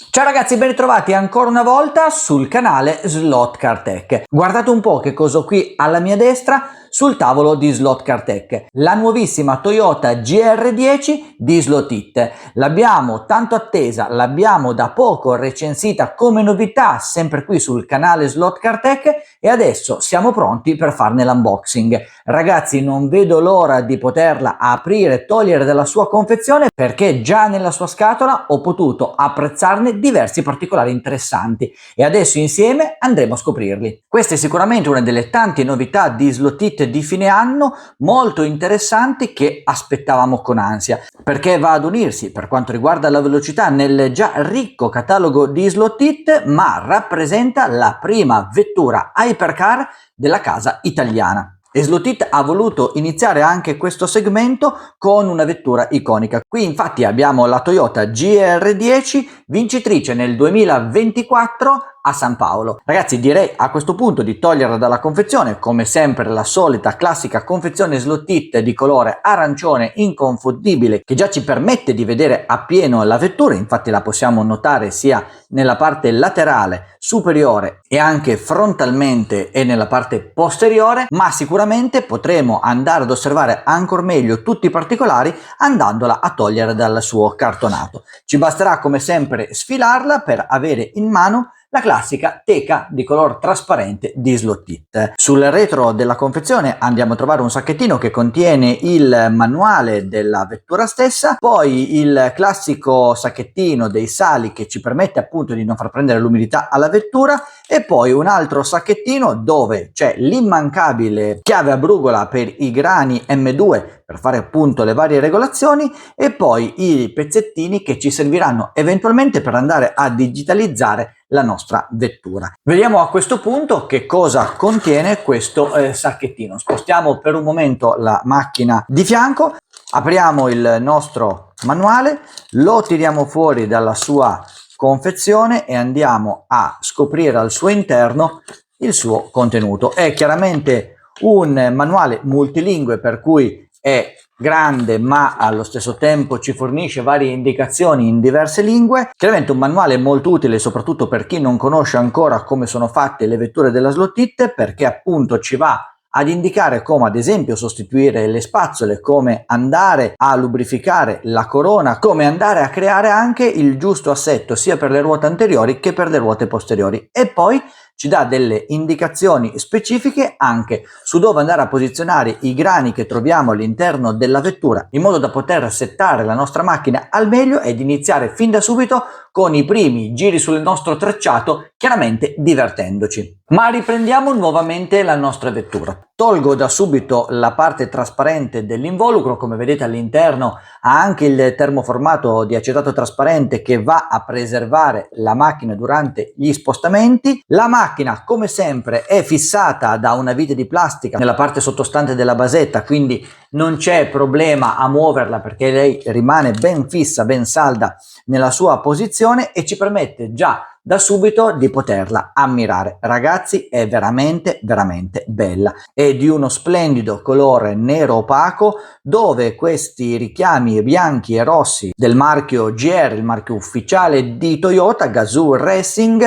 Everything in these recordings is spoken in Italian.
Ciao ragazzi, ben ritrovati ancora una volta sul canale Slot Car Tech. Guardate un po' che cosa ho qui alla mia destra sul tavolo di Slot Car Tech. La nuovissima Toyota GR10 di Slot It. L'abbiamo tanto attesa, l'abbiamo da poco recensita come novità sempre qui sul canale Slot Car Tech e adesso siamo pronti per farne l'unboxing. Ragazzi, non vedo l'ora di poterla aprire, togliere dalla sua confezione, perché già nella sua scatola ho potuto apprezzarne diversi particolari interessanti e adesso insieme andremo a scoprirli. Questa è sicuramente una delle tante novità di Slot It di fine anno molto interessanti che aspettavamo con ansia, perché va ad unirsi per quanto riguarda la velocità nel già ricco catalogo di Slot It, ma rappresenta la prima vettura hypercar della casa italiana. E Slot It ha voluto iniziare anche questo segmento con una vettura iconica. Qui infatti abbiamo la Toyota GR10, vincitrice nel 2024 a San Paolo. Ragazzi, direi a questo punto di toglierla dalla confezione, come sempre la solita classica confezione Slot It di colore arancione inconfondibile che già ci permette di vedere appieno la vettura. Infatti la possiamo notare sia nella parte laterale superiore e anche frontalmente e nella parte posteriore, ma sicuramente potremo andare ad osservare ancora meglio tutti i particolari andandola a togliere dal suo cartonato. Ci basterà come sempre sfilarla per avere in mano la classica teca di color trasparente di Slot It. Sul retro della confezione andiamo a trovare un sacchettino che contiene il manuale della vettura stessa, poi il classico sacchettino dei sali che ci permette appunto di non far prendere l'umidità alla vettura, e poi un altro sacchettino dove c'è l'immancabile chiave a brugola per i grani M2 per fare appunto le varie regolazioni, e poi i pezzettini che ci serviranno eventualmente per andare a digitalizzare la nostra vettura. Vediamo a questo punto che cosa contiene questo sacchettino. Spostiamo per un momento la macchina di fianco, apriamo il nostro manuale, lo tiriamo fuori dalla sua confezione e andiamo a scoprire al suo interno il suo contenuto. È chiaramente un manuale multilingue, per cui è grande ma allo stesso tempo ci fornisce varie indicazioni in diverse lingue. Chiaramente un manuale molto utile soprattutto per chi non conosce ancora come sono fatte le vetture della Slot It, perché appunto ci va ad indicare come ad esempio sostituire le spazzole, come andare a lubrificare la corona, come andare a creare anche il giusto assetto sia per le ruote anteriori che per le ruote posteriori, e poi ci dà delle indicazioni specifiche anche su dove andare a posizionare i grani che troviamo all'interno della vettura, in modo da poter settare la nostra macchina al meglio ed iniziare fin da subito con i primi giri sul nostro tracciato, chiaramente divertendoci. Ma riprendiamo nuovamente la nostra vettura. Tolgo da subito la parte trasparente dell'involucro. Come vedete all'interno ha anche il termoformato di acetato trasparente che va a preservare la macchina durante gli spostamenti. La macchina come sempre è fissata da una vite di plastica nella parte sottostante della basetta, quindi non c'è problema a muoverla perché lei rimane ben fissa, ben salda nella sua posizione e ci permette già da subito di poterla ammirare. Ragazzi, è veramente bella, è di uno splendido colore nero opaco, dove questi richiami bianchi e rossi del marchio GR, il marchio ufficiale di Toyota Gazoo Racing,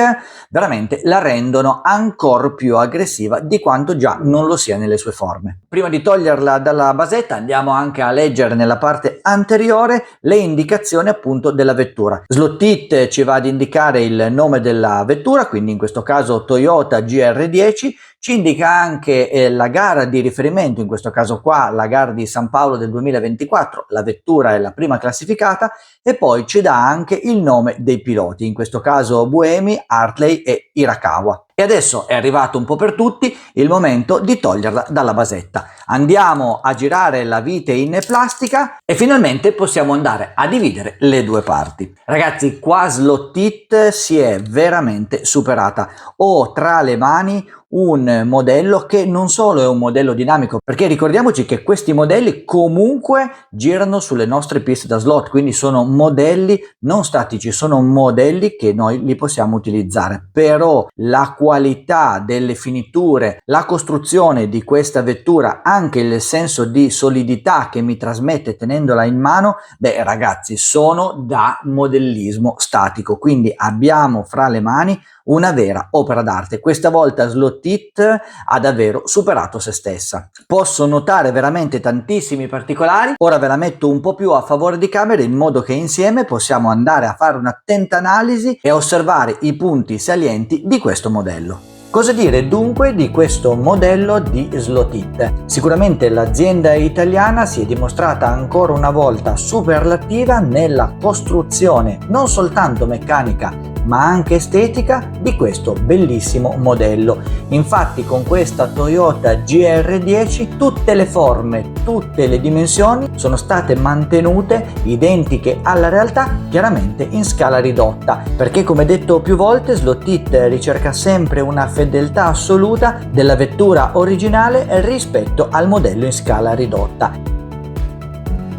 veramente la rendono ancora più aggressiva di quanto già non lo sia nelle sue forme. Prima di toglierla dalla basetta andiamo anche a leggere nella parte anteriore le indicazioni appunto della vettura. Slot It ci va ad indicare il nome della vettura, quindi in questo caso Toyota GR10, ci indica anche la gara di riferimento, in questo caso qua la gara di San Paolo del 2024, la vettura è la prima classificata, e poi ci dà anche il nome dei piloti, in questo caso Buemi, Hartley e Hirakawa. E adesso è arrivato un po' per tutti il momento di toglierla dalla basetta. Andiamo a girare la vite in plastica e finalmente possiamo andare a dividere le due parti. Ragazzi, qua Slot It si è veramente superata. Ho tra le mani un modello che non solo è un modello dinamico, perché ricordiamoci che questi modelli comunque girano sulle nostre piste da slot, quindi sono modelli non statici, sono modelli che noi li possiamo utilizzare, però la qualità delle finiture, la costruzione di questa vettura, anche il senso di solidità che mi trasmette tenendola in mano, beh ragazzi, sono da modellismo statico, quindi abbiamo fra le mani una vera opera d'arte. Questa volta Slot It ha davvero superato se stessa. Posso notare veramente tantissimi particolari, ora ve la metto un po' più a favore di camera in modo che insieme possiamo andare a fare un'attenta analisi e osservare i punti salienti di questo modello. Cosa dire dunque di questo modello di Slot It? Sicuramente l'azienda italiana si è dimostrata ancora una volta superlativa nella costruzione non soltanto meccanica ma anche estetica di questo bellissimo modello. Infatti con questa Toyota GR10 tutte le forme, tutte le dimensioni sono state mantenute identiche alla realtà, chiaramente in scala ridotta, perché come detto più volte Slot It ricerca sempre una fedeltà assoluta della vettura originale rispetto al modello in scala ridotta.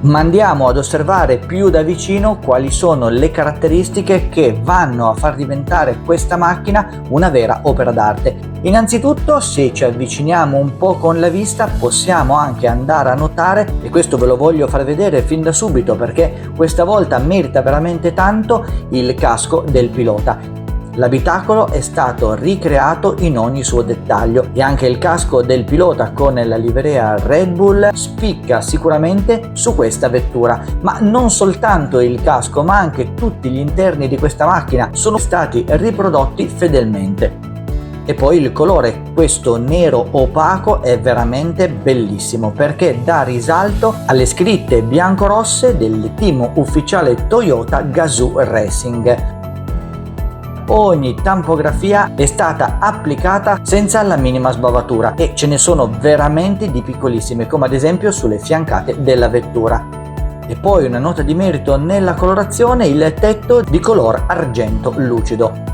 Ma andiamo ad osservare più da vicino quali sono le caratteristiche che vanno a far diventare questa macchina una vera opera d'arte. Innanzitutto, se ci avviciniamo un po' con la vista, possiamo anche andare a notare, e questo ve lo voglio far vedere fin da subito perché questa volta merita veramente tanto, il casco del pilota. L'abitacolo è stato ricreato in ogni suo dettaglio e anche il casco del pilota con la livrea Red Bull spicca sicuramente su questa vettura, ma non soltanto il casco ma anche tutti gli interni di questa macchina sono stati riprodotti fedelmente. E poi il colore, questo nero opaco, è veramente bellissimo perché dà risalto alle scritte bianco-rosse del team ufficiale Toyota Gazoo Racing. Ogni tampografia è stata applicata senza la minima sbavatura e ce ne sono veramente di piccolissime, come ad esempio sulle fiancate della vettura. E poi una nota di merito nella colorazione: il tetto di color argento lucido.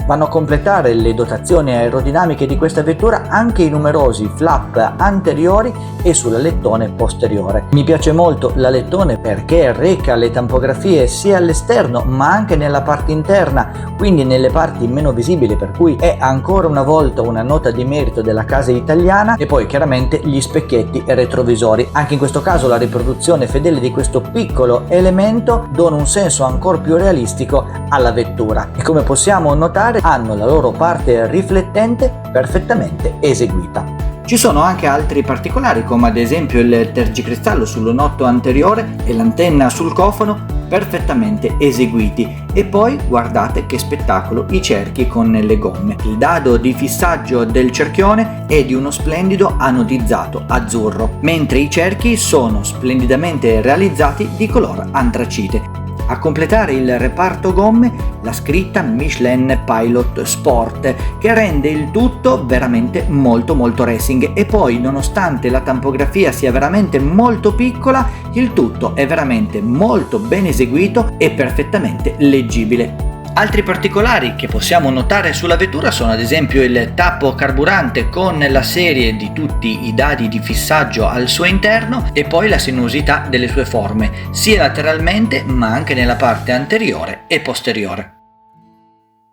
Vanno a completare le dotazioni aerodinamiche di questa vettura anche i numerosi flap anteriori e sull'alettone posteriore. Mi piace molto l'alettone perché reca le tampografie sia all'esterno ma anche nella parte interna, quindi nelle parti meno visibili, per cui è ancora una volta una nota di merito della casa italiana. E poi chiaramente gli specchietti retrovisori, anche in questo caso la riproduzione fedele di questo piccolo elemento dona un senso ancora più realistico alla vettura e, come possiamo notare, hanno la loro parte riflettente perfettamente eseguita. Ci sono anche altri particolari, come ad esempio il tergicristallo sul lunotto anteriore e l'antenna sul cofano perfettamente eseguiti. E poi guardate che spettacolo i cerchi con le gomme. Il dado di fissaggio del cerchione è di uno splendido anodizzato azzurro, mentre i cerchi sono splendidamente realizzati di color antracite. A completare il reparto gomme la scritta Michelin Pilot Sport, che rende il tutto veramente molto racing. E poi, nonostante la tampografia sia veramente molto piccola, il tutto è veramente molto ben eseguito e perfettamente leggibile. Altri particolari che possiamo notare sulla vettura sono ad esempio il tappo carburante con la serie di tutti i dadi di fissaggio al suo interno e poi la sinuosità delle sue forme, sia lateralmente ma anche nella parte anteriore e posteriore.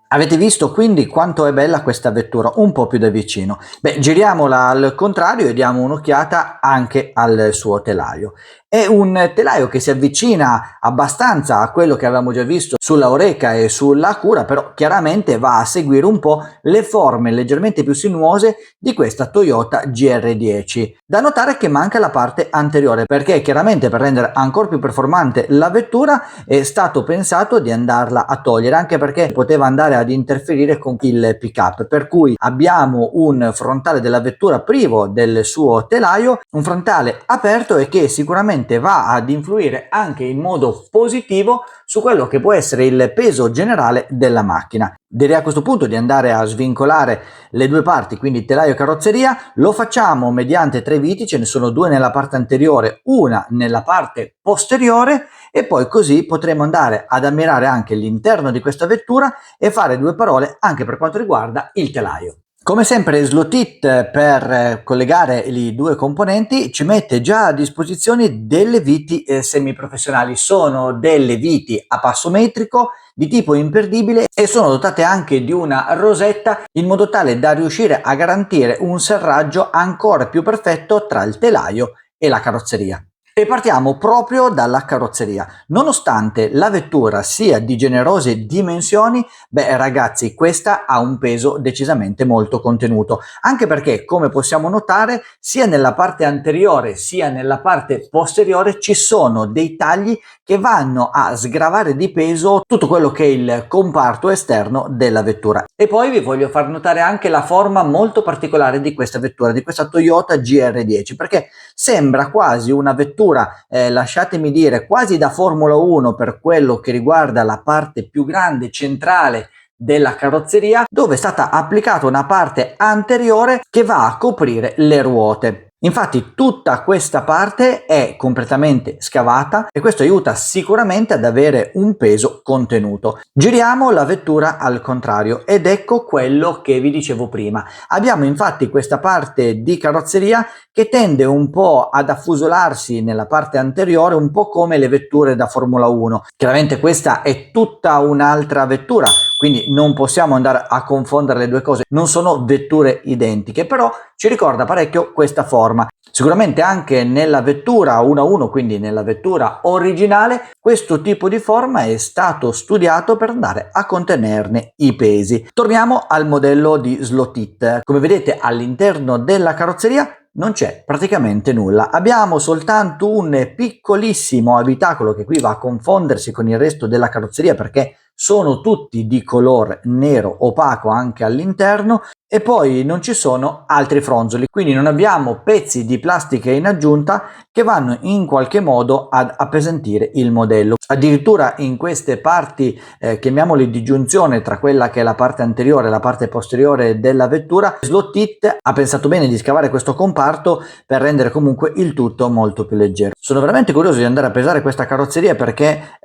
Avete visto quindi quanto è bella questa vettura un po' più da vicino? Beh, giriamola al contrario e diamo un'occhiata anche al suo telaio. È un telaio che si avvicina abbastanza a quello che avevamo già visto sulla Oreca e sulla Cura, però chiaramente va a seguire un po' le forme leggermente più sinuose di questa Toyota GR10. Da notare che manca la parte anteriore, perché chiaramente per rendere ancora più performante la vettura è stato pensato di andarla a togliere, anche perché poteva andare ad interferire con il pick-up, per cui abbiamo un frontale della vettura privo del suo telaio, un frontale aperto e che sicuramente va ad influire anche in modo positivo su quello che può essere il peso generale della macchina. Direi a questo punto di andare a svincolare le due parti, quindi telaio e carrozzeria. Lo facciamo mediante 3 viti, ce ne sono 2 nella parte anteriore, una nella parte posteriore, e poi così potremo andare ad ammirare anche l'interno di questa vettura e fare 2 parole anche per quanto riguarda il telaio. Come sempre Slot-It per collegare i due componenti ci mette già a disposizione delle viti semiprofessionali. Sono delle viti a passo metrico di tipo imperdibile e sono dotate anche di una rosetta in modo tale da riuscire a garantire un serraggio ancora più perfetto tra il telaio e la carrozzeria. E partiamo proprio dalla carrozzeria. Nonostante la vettura sia di generose dimensioni, ragazzi, questa ha un peso decisamente molto contenuto, anche perché, come possiamo notare, sia nella parte anteriore sia nella parte posteriore ci sono dei tagli che vanno a sgravare di peso tutto quello che è il comparto esterno della vettura. E poi vi voglio far notare anche la forma molto particolare di questa vettura, di questa Toyota GR10, perché sembra quasi una vettura, lasciatemi dire, quasi da Formula 1 per quello che riguarda la parte più grande centrale della carrozzeria, dove è stata applicata una parte anteriore che va a coprire le ruote. Infatti tutta questa parte è completamente scavata e questo aiuta sicuramente ad avere un peso contenuto. Giriamo la vettura al contrario ed ecco quello che vi dicevo prima. Abbiamo infatti questa parte di carrozzeria che tende un po' ad affusolarsi nella parte anteriore, un po' come le vetture da Formula 1. Chiaramente questa è tutta un'altra vettura, quindi non possiamo andare a confondere le due cose, non sono vetture identiche, però ci ricorda parecchio questa forma. Sicuramente anche nella vettura 1.1, quindi nella vettura originale, questo tipo di forma è stato studiato per andare a contenerne i pesi. Torniamo al modello di Slot-It. Come vedete all'interno della carrozzeria non c'è praticamente nulla, abbiamo soltanto un piccolissimo abitacolo che qui va a confondersi con il resto della carrozzeria perché sono tutti di color nero opaco anche all'interno e poi non ci sono altri fronzoli, quindi non abbiamo pezzi di plastica in aggiunta che vanno in qualche modo ad appesantire il modello. Addirittura in queste parti, chiamiamole di giunzione tra quella che è la parte anteriore e la parte posteriore della vettura, Slot-It ha pensato bene di scavare questo comparto per rendere comunque il tutto molto più leggero. Sono veramente curioso di andare a pesare questa carrozzeria perché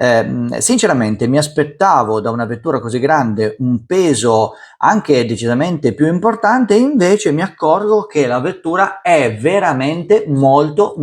sinceramente mi aspettavo da una vettura così grande un peso anche decisamente più importante, invece mi accorgo che la vettura è veramente molto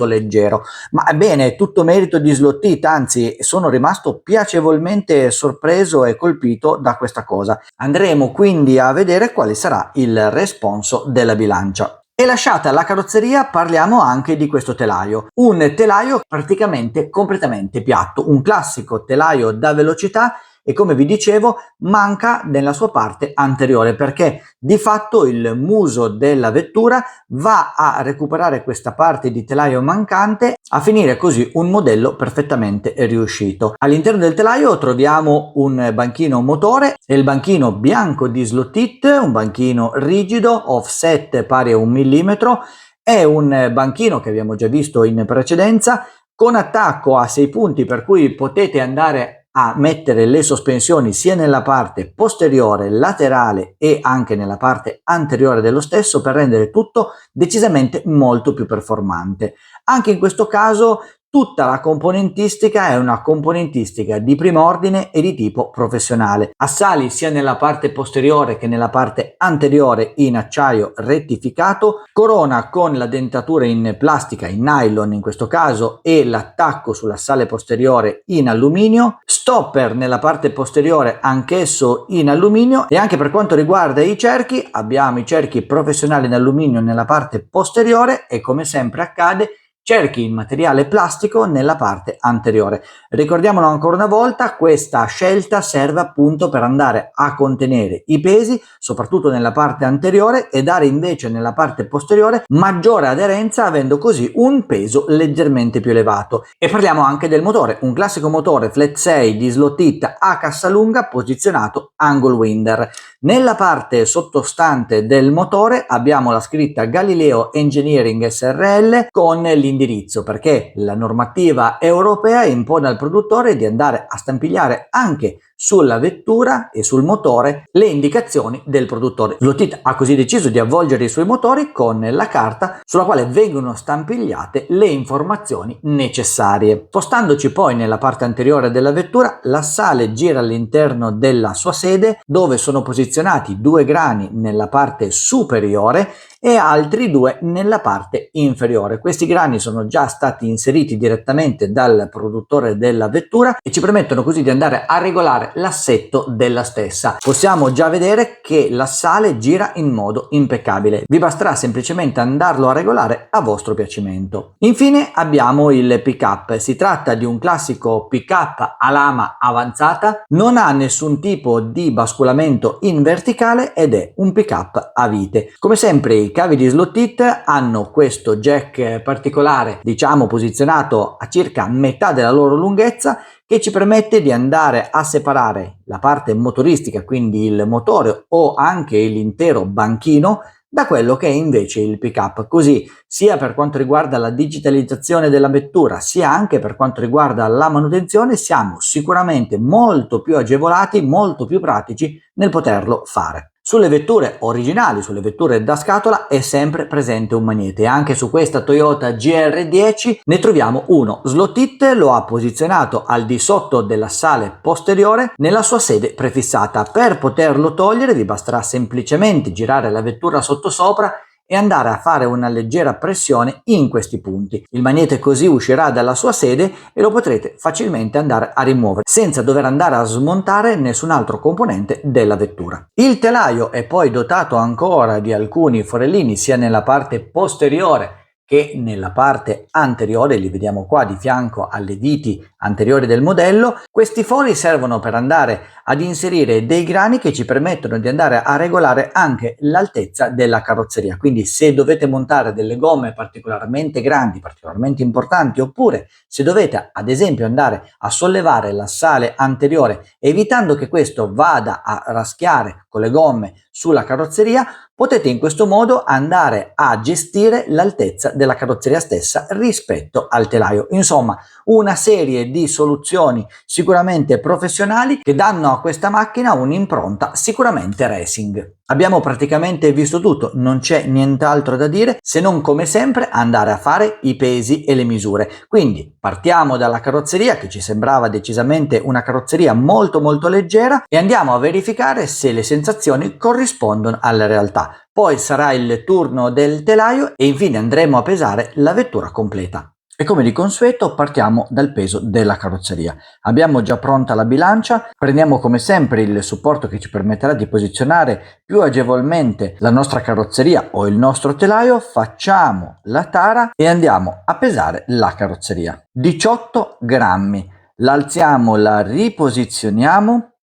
leggero. Ma bene, tutto merito di Slot-It, anzi sono rimasto piacevolmente sorpreso e colpito da questa cosa. Andremo quindi a vedere quale sarà il responso della bilancia. E lasciata la carrozzeria parliamo anche di questo telaio, un telaio praticamente completamente piatto, un classico telaio da velocità e come vi dicevo manca nella sua parte anteriore perché di fatto il muso della vettura va a recuperare questa parte di telaio mancante a finire così un modello perfettamente riuscito. All'interno del telaio troviamo un banchino motore e il banchino bianco di Slot-It, un banchino rigido offset pari a 1 millimetro. È un banchino che abbiamo già visto in precedenza con attacco a 6 punti per cui potete andare a mettere le sospensioni sia nella parte posteriore, laterale e anche nella parte anteriore dello stesso per rendere tutto decisamente molto più performante. Anche in questo caso tutta la componentistica è una componentistica di primo ordine e di tipo professionale. Assali sia nella parte posteriore che nella parte anteriore in acciaio rettificato, corona con la dentatura in plastica, in nylon in questo caso, e l'attacco sull'assale posteriore in alluminio, stopper nella parte posteriore anch'esso in alluminio e anche per quanto riguarda i cerchi abbiamo i cerchi professionali in alluminio nella parte posteriore e come sempre accade cerchi in materiale plastico nella parte anteriore. Ricordiamolo ancora una volta, questa scelta serve appunto per andare a contenere i pesi, soprattutto nella parte anteriore, e dare invece nella parte posteriore maggiore aderenza, avendo così un peso leggermente più elevato. E parliamo anche del motore, un classico motore flat 6 di Slot-It a cassa lunga posizionato angle winder. Nella parte sottostante del motore abbiamo la scritta Galileo Engineering SRL con l'indirizzo, perché la normativa europea impone al produttore di andare a stampigliare anche sulla vettura e sul motore le indicazioni del produttore. Slot ha così deciso di avvolgere i suoi motori con la carta sulla quale vengono stampigliate le informazioni necessarie. Spostandoci poi nella parte anteriore della vettura, l'assale gira all'interno della sua sede, dove sono posizionati 2 grani nella parte superiore e altri 2 nella parte inferiore. Questi grani sono già stati inseriti direttamente dal produttore della vettura e ci permettono così di andare a regolare l'assetto della stessa. Possiamo già vedere che l'assale gira in modo impeccabile, vi basterà semplicemente andarlo a regolare a vostro piacimento. Infine abbiamo il pick-up. Si tratta di un classico pick-up a lama avanzata, non ha nessun tipo di basculamento in verticale ed è un pick-up a vite. Come sempre i cavi di Slot It hanno questo jack particolare, diciamo posizionato a circa metà della loro lunghezza, che ci permette di andare a separare la parte motoristica, quindi il motore o anche l'intero banchino, da quello che è invece il pick-up. Così sia per quanto riguarda la digitalizzazione della vettura sia anche per quanto riguarda la manutenzione siamo sicuramente molto più agevolati, molto più pratici nel poterlo fare. Sulle vetture originali, sulle vetture da scatola, è sempre presente un magnete. Anche su questa Toyota GR10 ne troviamo uno. Slot It lo ha posizionato al di sotto dell'assale posteriore nella sua sede prefissata. Per poterlo togliere vi basterà semplicemente girare la vettura sottosopra e andare a fare una leggera pressione in questi punti. Il magnete così uscirà dalla sua sede e lo potrete facilmente andare a rimuovere senza dover andare a smontare nessun altro componente della vettura. Il telaio è poi dotato ancora di alcuni forellini sia nella parte posteriore che nella parte anteriore, li vediamo qua di fianco alle viti anteriori del modello. Questi fori servono per andare ad inserire dei grani che ci permettono di andare a regolare anche l'altezza della carrozzeria. Quindi se dovete montare delle gomme particolarmente grandi, particolarmente importanti, oppure se dovete ad esempio andare a sollevare l'assale anteriore evitando che questo vada a raschiare con le gomme sulla carrozzeria, potete in questo modo andare a gestire l'altezza della carrozzeria stessa rispetto al telaio. Insomma, una serie di soluzioni sicuramente professionali che danno a questa macchina un'impronta sicuramente racing. Abbiamo praticamente visto tutto, non c'è nient'altro da dire se non come sempre andare a fare i pesi e le misure. Quindi partiamo dalla carrozzeria, che ci sembrava decisamente una carrozzeria molto leggera, e andiamo a verificare se le sensazioni corrispondono alla realtà. Poi sarà il turno del telaio e infine andremo a pesare la vettura completa. E come di consueto partiamo dal peso della carrozzeria. Abbiamo già pronta la bilancia, prendiamo come sempre il supporto che ci permetterà di posizionare più agevolmente la nostra carrozzeria o il nostro telaio, facciamo la tara e andiamo a pesare la carrozzeria. 18 grammi, l'alziamo, la riposizioniamo,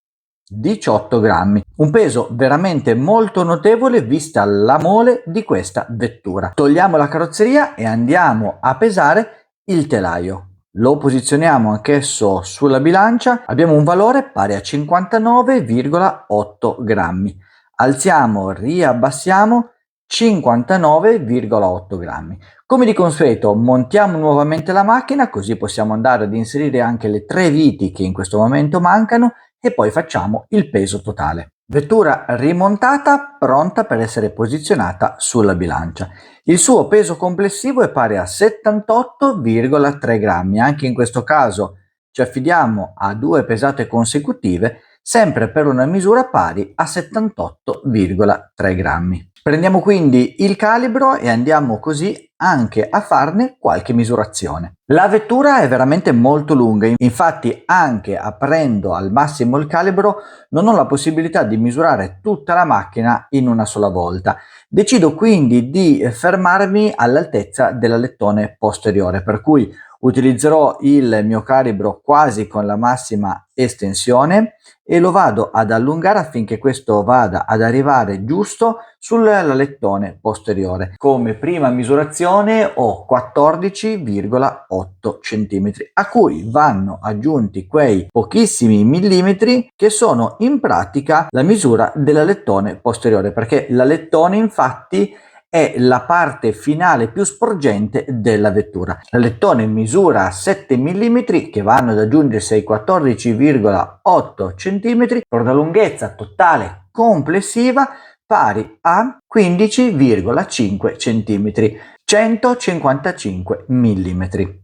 18 grammi, un peso veramente molto notevole vista la mole di questa vettura. Togliamo la carrozzeria e andiamo a pesare il telaio. Lo posizioniamo anch'esso sulla bilancia, abbiamo un valore pari a 59,8 grammi. Alziamo, riabbassiamo, 59,8 grammi. Come di consueto montiamo nuovamente la macchina, così possiamo andare ad inserire anche le 3 viti che in questo momento mancano e poi facciamo il peso totale. Vettura rimontata, pronta per essere posizionata sulla bilancia. Il suo peso complessivo è pari a 78,3 grammi. Anche in questo caso ci affidiamo a 2 pesate consecutive, sempre per una misura pari a 78,3 grammi. Prendiamo quindi il calibro e andiamo così anche a farne qualche misurazione. La vettura è veramente molto lunga, infatti anche aprendo al massimo il calibro non ho la possibilità di misurare tutta la macchina in una sola volta. Decido quindi di fermarmi all'altezza dell'alettone posteriore, per cui utilizzerò il mio calibro quasi con la massima estensione e lo vado ad allungare affinché questo vada ad arrivare giusto sull'alettone posteriore. Come prima misurazione ho 14,8 cm, a cui vanno aggiunti quei pochissimi millimetri che sono in pratica la misura dell'alettone posteriore, perché l'alettone infatti è la parte finale più sporgente della vettura. L'alettone misura 7 mm che vanno ad aggiungersi ai 14,8 cm per una lunghezza totale complessiva pari a 15,5 cm, 155 mm.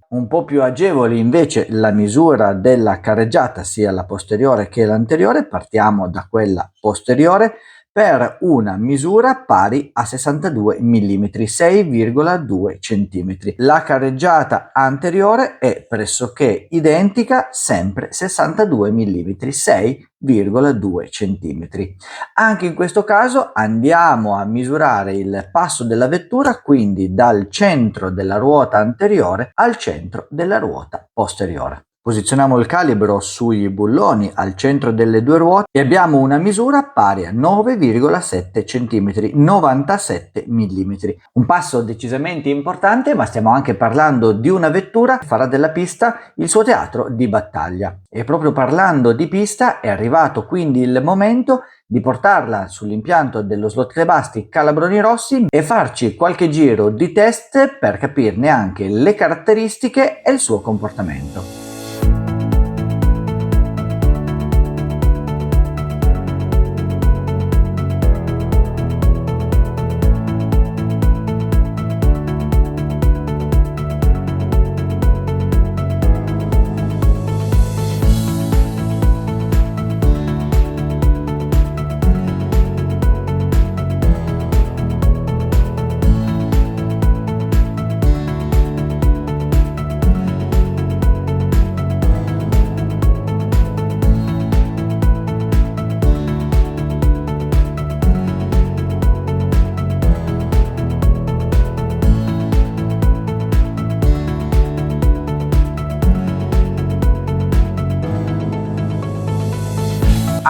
Un po' più agevole invece la misura della carreggiata, sia la posteriore che l'anteriore. Partiamo da quella posteriore per una misura pari a 62 mm, 6,2 cm. La carreggiata anteriore è pressoché identica, sempre 62 mm, 6,2 cm. Anche in questo caso andiamo a misurare il passo della vettura, quindi dal centro della ruota anteriore al centro della ruota posteriore. Posizioniamo il calibro sui bulloni al centro delle due ruote e abbiamo una misura pari a 9,7 cm, 97 mm. Un passo decisamente importante, ma stiamo anche parlando di una vettura che farà della pista il suo teatro di battaglia. E proprio parlando di pista è arrivato quindi il momento di portarla sull'impianto dello Slot Club Asti Calabroni Rossi e farci qualche giro di test per capirne anche le caratteristiche e il suo comportamento.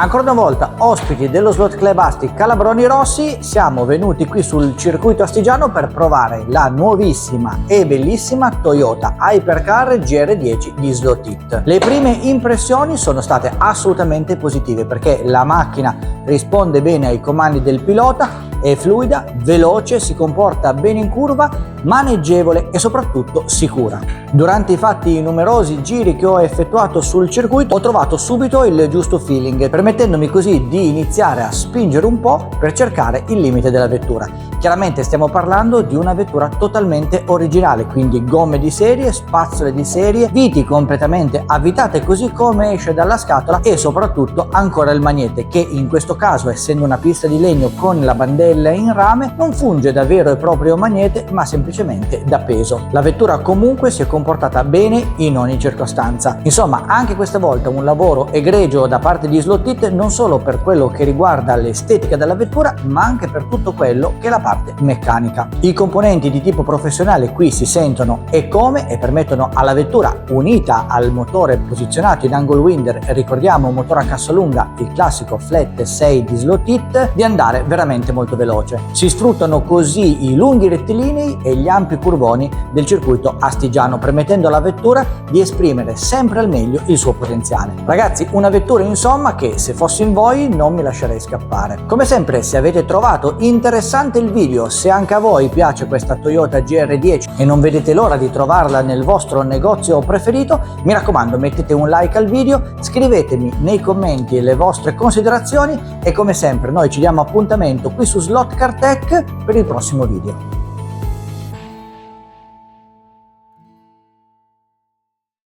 Ancora una volta ospiti dello Slot Club Asti Calabroni Rossi, siamo venuti qui sul circuito astigiano per provare la nuovissima e bellissima Toyota Hypercar GR10 di Slot It. Le prime impressioni sono state assolutamente positive perché la macchina risponde bene ai comandi del pilota, è fluida, veloce, si comporta bene in curva, maneggevole e soprattutto sicura. Durante infatti i numerosi giri che ho effettuato sul circuito ho trovato subito il giusto feeling, permettendomi così di iniziare a spingere un po' per cercare il limite della vettura. Chiaramente stiamo parlando di una vettura totalmente originale, quindi gomme di serie, spazzole di serie, viti completamente avvitate così come esce dalla scatola e soprattutto ancora il magnete che in questo caso, essendo una pista di legno con la bandella in rame, non funge da vero e proprio magnete ma semplicemente da peso. La vettura comunque si è comportata bene in ogni circostanza. Insomma, anche questa volta un lavoro egregio da parte di Slot It, non solo per quello che riguarda l'estetica della vettura ma anche per tutto quello che è la parte meccanica. I componenti di tipo professionale qui si sentono e come e permettono alla vettura, unita al motore posizionato in angle winder, ricordiamo un motore a cassa lunga, il classico flat 6 di Slot It, di andare veramente molto veloce. Si sfruttano così i lunghi rettilinei e gli ampi curvoni del circuito astigiano, permettendo alla vettura di esprimere sempre al meglio il suo potenziale. Ragazzi, una vettura insomma che se fossi in voi non mi lascerei scappare. Come sempre, se avete trovato interessante il video, se anche a voi piace questa Toyota GR10 e non vedete l'ora di trovarla nel vostro negozio preferito, mi raccomando mettete un like al video, scrivetemi nei commenti le vostre considerazioni e come sempre noi ci diamo appuntamento qui su Slot Car Tech per il prossimo video.